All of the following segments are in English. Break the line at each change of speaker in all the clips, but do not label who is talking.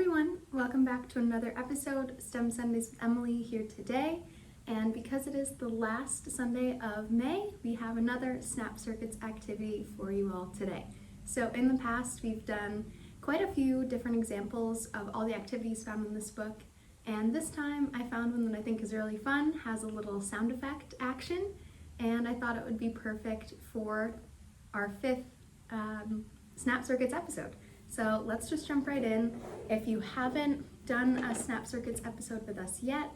everyone, welcome back to another episode, STEM Sundays with Emily here today. And because it is the last Sunday of May, we have another Snap Circuits activity for you all today. So in the past, we've done quite a few different examples of all the activities found in this book. And this time I found one that I think is really fun, has a little sound effect action, and I thought it would be perfect for our fifth Snap Circuits episode. So let's just jump right in. If you haven't done a Snap Circuits episode with us yet,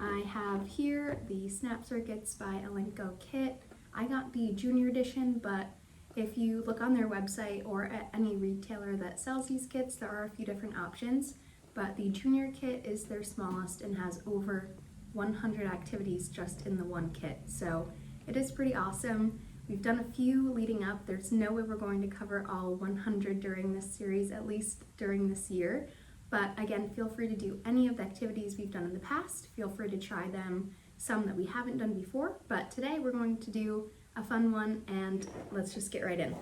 I have here the Snap Circuits by Elenko kit. I got the junior edition, but if you look on their website or at any retailer that sells these kits, there are a few different options. But the junior kit is their smallest and has over 100 activities just in the one kit. So it is pretty awesome. We've done a few leading up. There's no way we're going to cover all 100 during this series, at least during this year. But again, feel free to do any of the activities we've done in the past. Feel free to try them, some that we haven't done before. But today we're going to do a fun one, and let's just get right in.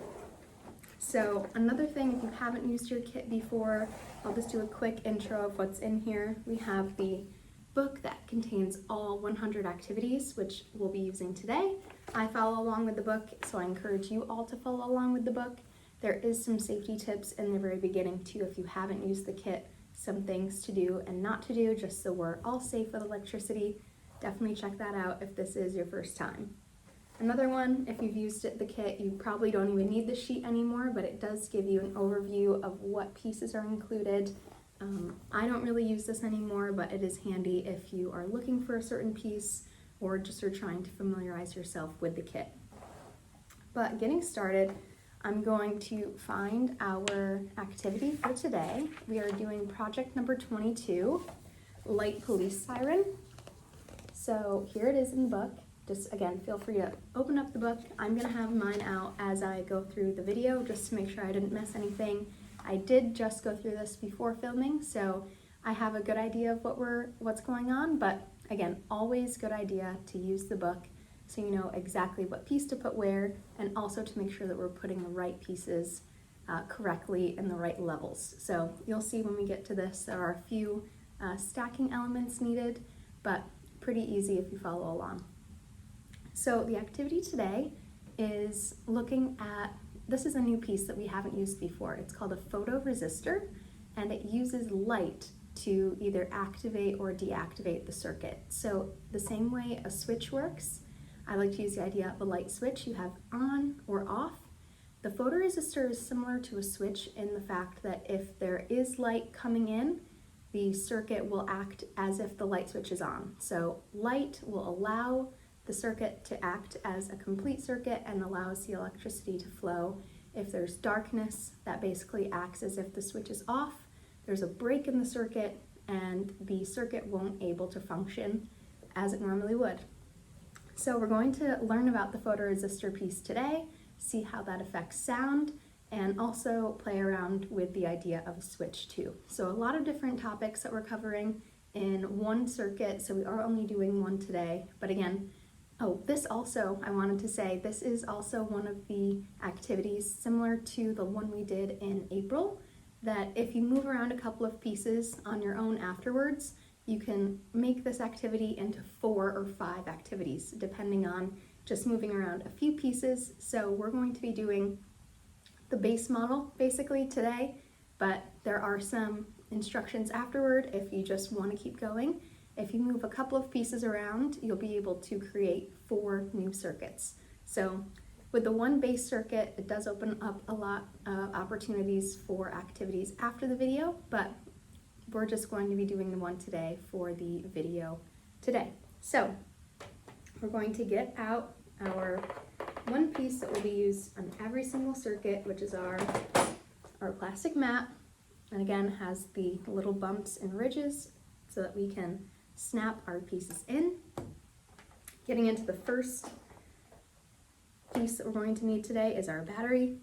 So another thing, if you haven't used your kit before, I'll just do a quick intro of what's in here. We have the book that contains all 100 activities, which we'll be using today. I follow along with the book, so I encourage you all to follow along with the book. There is some safety tips in the very beginning too if you haven't used the kit, some things to do and not to do, just so we're all safe with electricity. Definitely check that out if this is your first time. Another one, if you've used the kit, you probably don't even need the sheet anymore, but it does give you an overview of what pieces are included. I don't really use this anymore, but it is handy if you are looking for a certain piece or just are trying to familiarize yourself with the kit. But getting started, I'm going to find our activity for today. We are doing project number 22, Light Police Siren. So here it is in the book. Just again, feel free to open up the book. I'm gonna have mine out as I go through the video just to make sure I didn't miss anything. I did just go through this before filming, so I have a good idea of what's going on, but again, always good idea to use the book so you know exactly what piece to put where, and also to make sure that we're putting the right pieces correctly in the right levels. So you'll see when we get to this, there are a few stacking elements needed, but pretty easy if you follow along. So the activity today is looking at, this is a new piece that we haven't used before. It's called a photo-resistor, and it uses light to either activate or deactivate the circuit. So the same way a switch works, I like to use the idea of a light switch. You have on or off. The photoresistor is similar to a switch in the fact that if there is light coming in, the circuit will act as if the light switch is on. So light will allow the circuit to act as a complete circuit and allows the electricity to flow. If there's darkness, that basically acts as if the switch is off. There's a break in the circuit and the circuit won't able to function as it normally would. So we're going to learn about the photoresistor piece today, see how that affects sound, and also play around with the idea of a switch too. So a lot of different topics that we're covering in one circuit, so we are only doing one today. But again, this also, I wanted to say, this is also one of the activities similar to the one we did in April, that if you move around a couple of pieces on your own afterwards, you can make this activity into 4 or 5 activities, depending on just moving around a few pieces. So we're going to be doing the base model basically today, but there are some instructions afterward if you just want to keep going. If you move a couple of pieces around, you'll be able to create 4 new circuits. So with the one base circuit, it does open up a lot of opportunities for activities after the video, but we're just going to be doing the one today for the video today. So we're going to get out our one piece that will be used on every single circuit, which is our plastic mat, and again has the little bumps and ridges so that we can snap our pieces in. Getting into the first piece that we're going to need today is our battery.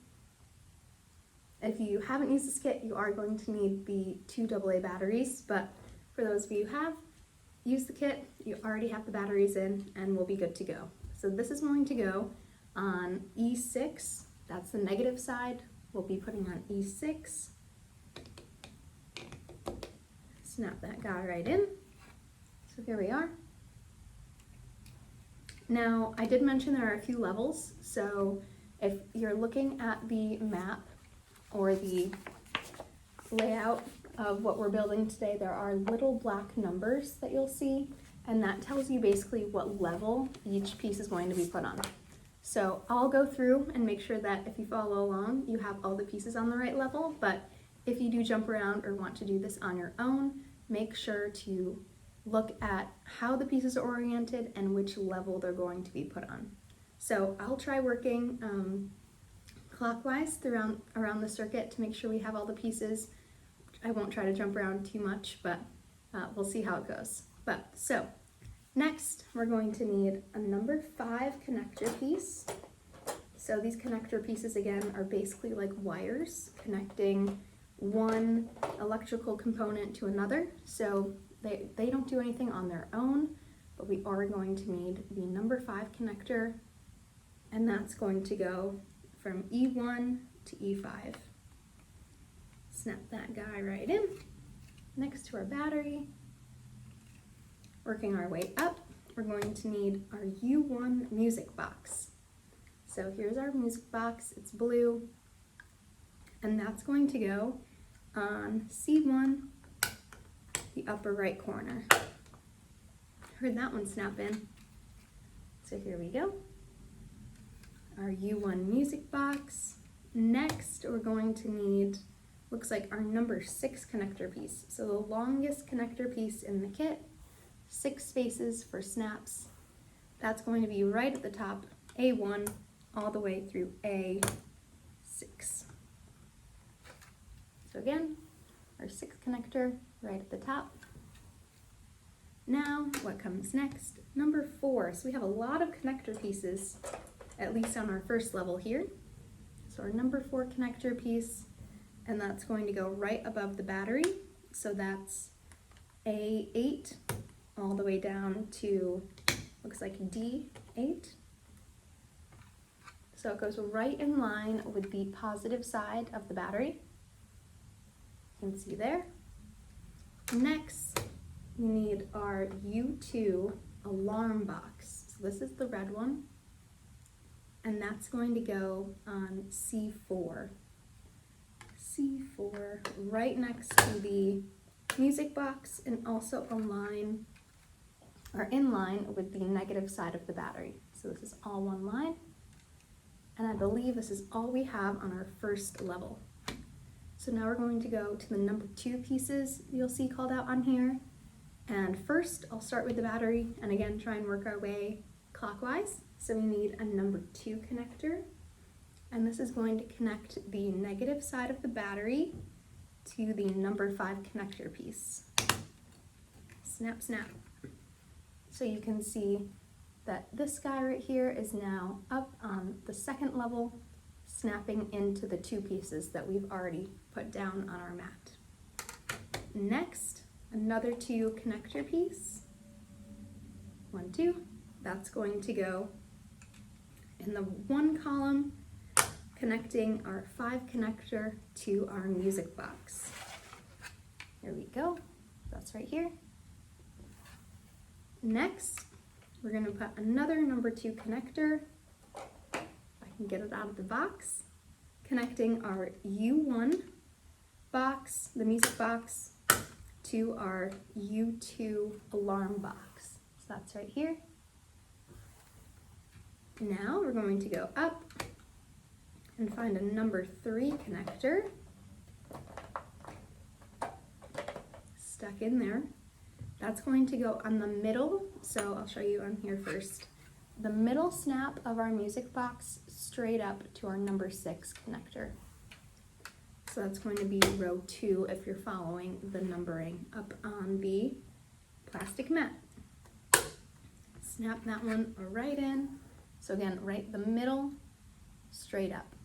If you haven't used this kit, you are going to need the 2 AA batteries, but for those of you who have used the kit, you already have the batteries in and we'll be good to go. So this is going to go on E6, that's the negative side. We'll be putting on E6. Snap that guy right in. So here we are. Now, I did mention there are a few levels, so if you're looking at the map or the layout of what we're building today, there are little black numbers that you'll see, and that tells you basically what level each piece is going to be put on. So I'll go through and make sure that if you follow along, you have all the pieces on the right level, but if you do jump around or want to do this on your own, make sure to look at how the pieces are oriented and which level they're going to be put on. So I'll try working clockwise around the circuit to make sure we have all the pieces. I won't try to jump around too much, but we'll see how it goes. So next we're going to need a number 5 connector piece. So these connector pieces again are basically like wires connecting one electrical component to another. So they don't do anything on their own, but we are going to need the number 5 connector, and that's going to go from E1 to E5. Snap that guy right in next to our battery. Working our way up, we're going to need our U1 music box. So here's our music box, it's blue, and that's going to go on C1, the upper right corner. Heard that one snap in. So here we go. Our U1 music box. Next, we're going to need, looks like our number 6 connector piece. So the longest connector piece in the kit, 6 spaces for snaps. That's going to be right at the top, A1, all the way through A6. So again, our 6th connector right at the top. Now, what comes next? Number 4. So we have a lot of connector pieces, at least on our first level here. So our number 4 connector piece, and that's going to go right above the battery. So that's A8 all the way down to, looks like D8. So it goes right in line with the positive side of the battery. You can see there. Next, we need our U2 alarm box. So this is the red one, and that's going to go on C4. C4, right next to the music box, and also in line with the negative side of the battery. So this is all one line, and I believe this is all we have on our first level. So now we're going to go to the number 2 pieces you'll see called out on here. And first, I'll start with the battery, and again, try and work our way clockwise. So we need a number 2 connector, and this is going to connect the negative side of the battery to the number 5 connector piece. Snap, snap. So you can see that this guy right here is now up on the 2nd level, snapping into the 2 pieces that we've already put down on our mat. Next, another 2 connector piece. 1, 2. That's going to go in the 1 column, connecting our 5 connector to our music box. Here we go. That's right here. Next, we're going to put another number 2 connector. I can get it out of the box, connecting our U1 box, the music box, to our U2 alarm box. So that's right here. Now we're going to go up and find a number 3 connector stuck in there. That's going to go on the middle, so I'll show you on here first. The middle snap of our music box straight up to our number 6 connector. So that's going to be row 2 if you're following the numbering up on the plastic mat. Snap that one right in. So again, right the middle, straight up.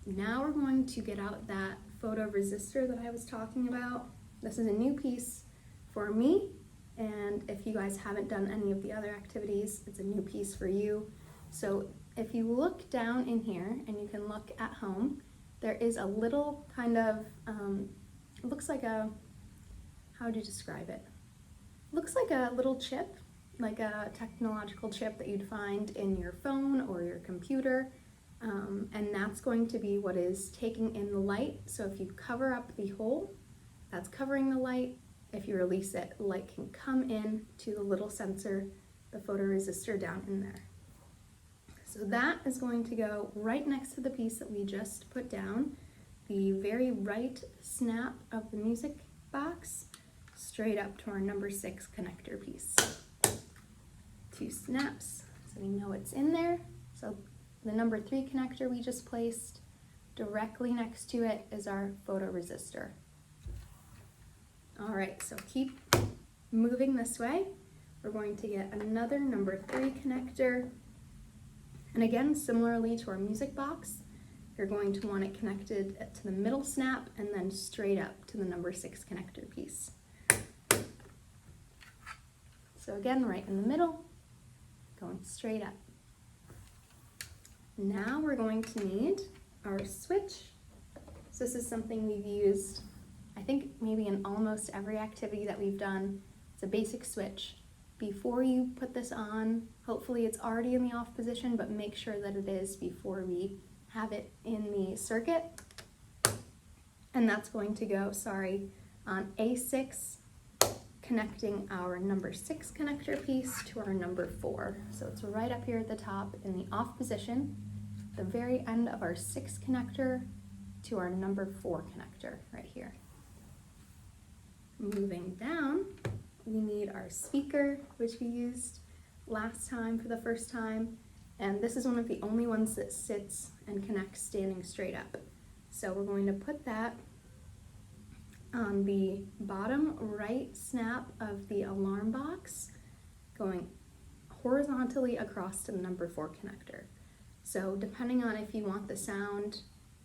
Now we're going to get out that photo-resistor that I was talking about. This is a new piece for me, and if you guys haven't done any of the other activities, it's a new piece for you. So if you look down in here, and you can look at home, there is a little kind of, it looks like a how would you describe it? Looks like a little chip, like a technological chip that you'd find in your phone or your computer. And that's going to be what is taking in the light. So if you cover up the hole, that's covering the light. If you release it, light can come in to the little sensor, the photoresistor down in there. So that is going to go right next to the piece that we just put down, the very right snap of the music box, straight up to our number 6 connector piece. 2 snaps, so we know it's in there. So the number 3 connector we just placed, directly next to it is our photoresistor. All right, so keep moving this way. We're going to get another number 3 connector. And again, similarly to our music box, you're going to want it connected to the middle snap and then straight up to the number 6 connector piece. So again, right in the middle, going straight up. Now we're going to need our switch. So this is something we've used, I think maybe in almost every activity that we've done. It's a basic switch. Before you put this on, hopefully it's already in the off position, but make sure that it is before we have it in the circuit. And that's going to go, on A6, connecting our number 6 connector piece to our number 4. So it's right up here at the top in the off position, the very end of our 6 connector to our number 4 connector right here. Moving down, we need our speaker, which we used last time for the first time, and this is one of the only ones that sits and connects standing straight up. So we're going to put that on the bottom right snap of the alarm box, going horizontally across to the number 4 connector. So depending on if you want the sound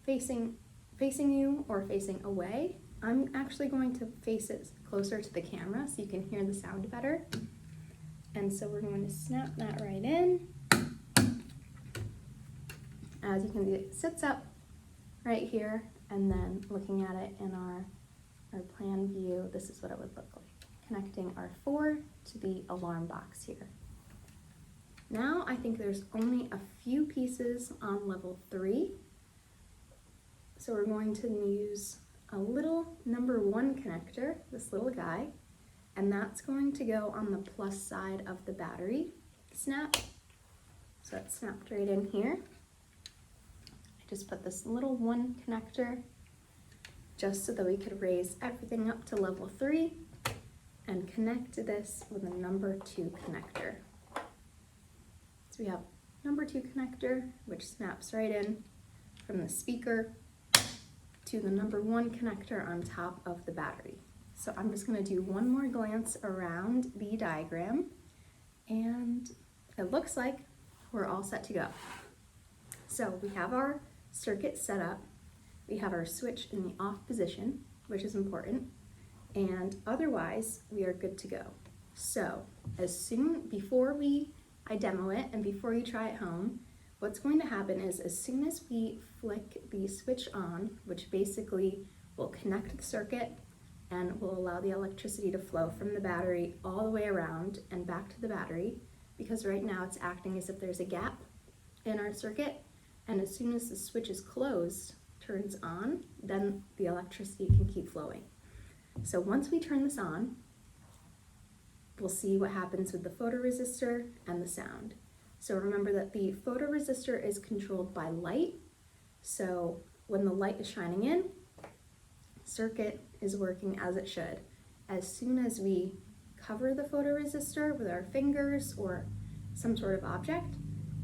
facing you or facing away, I'm actually going to face it closer to the camera so you can hear the sound better. And so we're going to snap that right in. As you can see, it sits up right here, and then looking at it in our plan view, this is what it would look like, connecting our 4 to the alarm box here. Now I think there's only a few pieces on level 3. So we're going to use a little number 1 connector, this little guy, and that's going to go on the plus side of the battery snap. So it's snapped right in here. I just put this little 1 connector just so that we could raise everything up to level 3 and connect this with a number 2 connector. So we have number 2 connector, which snaps right in from the speaker to the number 1 connector on top of the battery. So I'm just going to do one more glance around the diagram, and it looks like we're all set to go. So we have our circuit set up, we have our switch in the off position, which is important, and otherwise we are good to go. So before I demo it and before you try it home, what's going to happen is as soon as we flick the switch on, which basically will connect the circuit and will allow the electricity to flow from the battery all the way around and back to the battery, because right now it's acting as if there's a gap in our circuit, and as soon as the switch is closed, turns on, then the electricity can keep flowing. So once we turn this on, we'll see what happens with the photoresistor and the sound. So remember that the photoresistor is controlled by light. So when the light is shining in, circuit is working as it should. As soon as we cover the photoresistor with our fingers or some sort of object,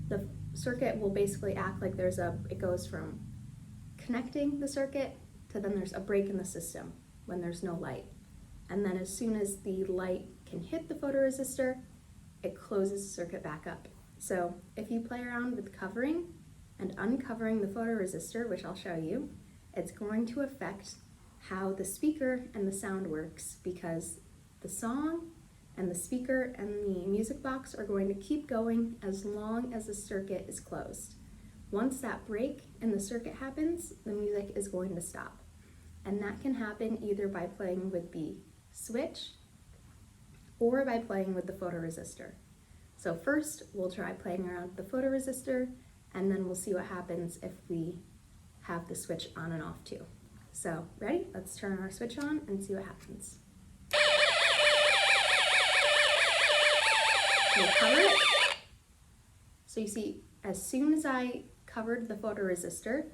the circuit will basically act like it goes from connecting the circuit to then there's a break in the system when there's no light. And then as soon as the light can hit the photoresistor, it closes the circuit back up. So if you play around with covering and uncovering the photoresistor, which I'll show you, it's going to affect how the speaker and the sound works, because the song and the speaker and the music box are going to keep going as long as the circuit is closed. Once that break in the circuit happens, the music is going to stop. And that can happen either by playing with the switch or by playing with the photoresistor. So first, we'll try playing around with the photoresistor, and then we'll see what happens if we have the switch on and off too. So, ready? Let's turn our switch on and see what happens. We'll cover it. So you see, as soon as I covered the photoresistor,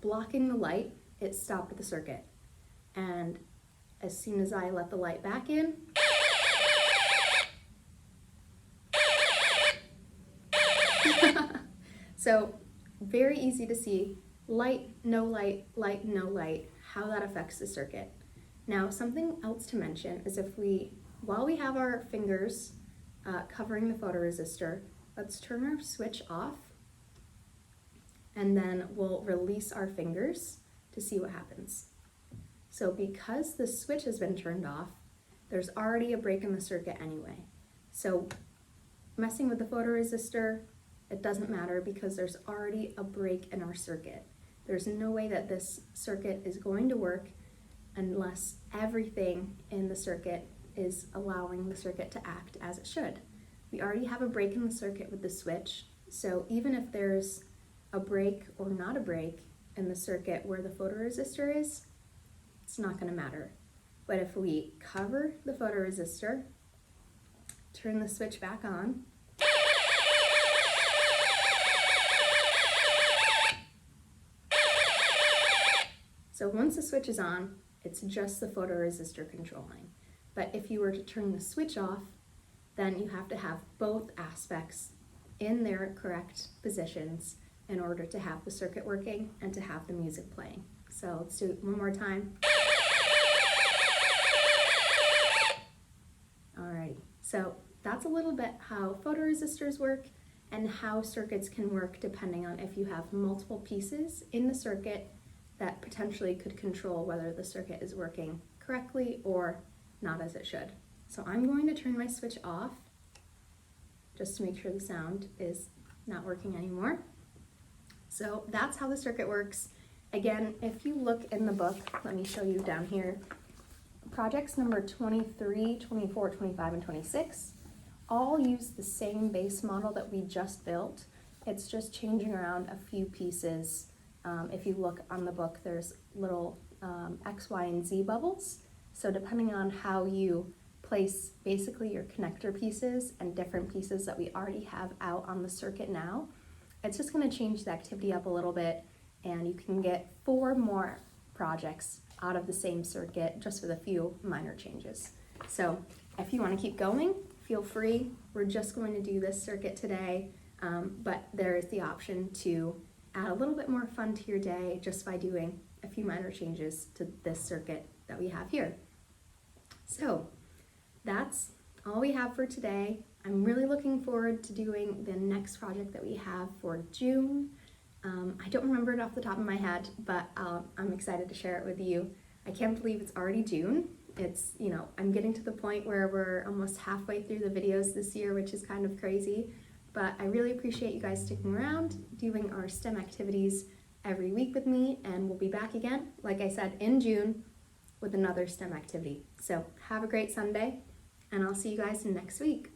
blocking the light, it stopped the circuit. And as soon as I let the light back in, so very easy to see, light, no light, light, no light, how that affects the circuit. Now, something else to mention is while we have our fingers covering the photoresistor, let's turn our switch off, and then we'll release our fingers to see what happens. So because the switch has been turned off, there's already a break in the circuit anyway. So messing with the photoresistor, it doesn't matter because there's already a break in our circuit. There's no way that this circuit is going to work unless everything in the circuit is allowing the circuit to act as it should. We already have a break in the circuit with the switch, so even if there's a break or not a break in the circuit where the photoresistor is, it's not going to matter. But if we cover the photoresistor, turn the switch back on, so once the switch is on, it's just the photoresistor controlling. But if you were to turn the switch off, then you have to have both aspects in their correct positions in order to have the circuit working and to have the music playing. So let's do it one more time. Alrighty, so that's a little bit how photoresistors work and how circuits can work depending on if you have multiple pieces in the circuit that potentially could control whether the circuit is working correctly or not as it should. So I'm going to turn my switch off just to make sure the sound is not working anymore. So that's how the circuit works. Again, if you look in the book, let me show you down here, projects number 23, 24, 25, and 26 all use the same base model that we just built. It's just changing around a few pieces. If you look on the book, there's little X, Y, and Z bubbles. So depending on how you place basically your connector pieces and different pieces that we already have out on the circuit now, it's just going to change the activity up a little bit, and you can get 4 more projects out of the same circuit just with a few minor changes. So if you want to keep going, feel free. We're just going to do this circuit today, but there is the option to add a little bit more fun to your day just by doing a few minor changes to this circuit that we have here. So that's all we have for today. I'm really looking forward to doing the next project that we have for June. I don't remember it off the top of my head, but I'm excited to share it with you. I can't believe it's already June. It's, I'm getting to the point where we're almost halfway through the videos this year, which is kind of crazy. But I really appreciate you guys sticking around, doing our STEM activities every week with me, and we'll be back again, like I said, in June with another STEM activity. So have a great Sunday, and I'll see you guys next week.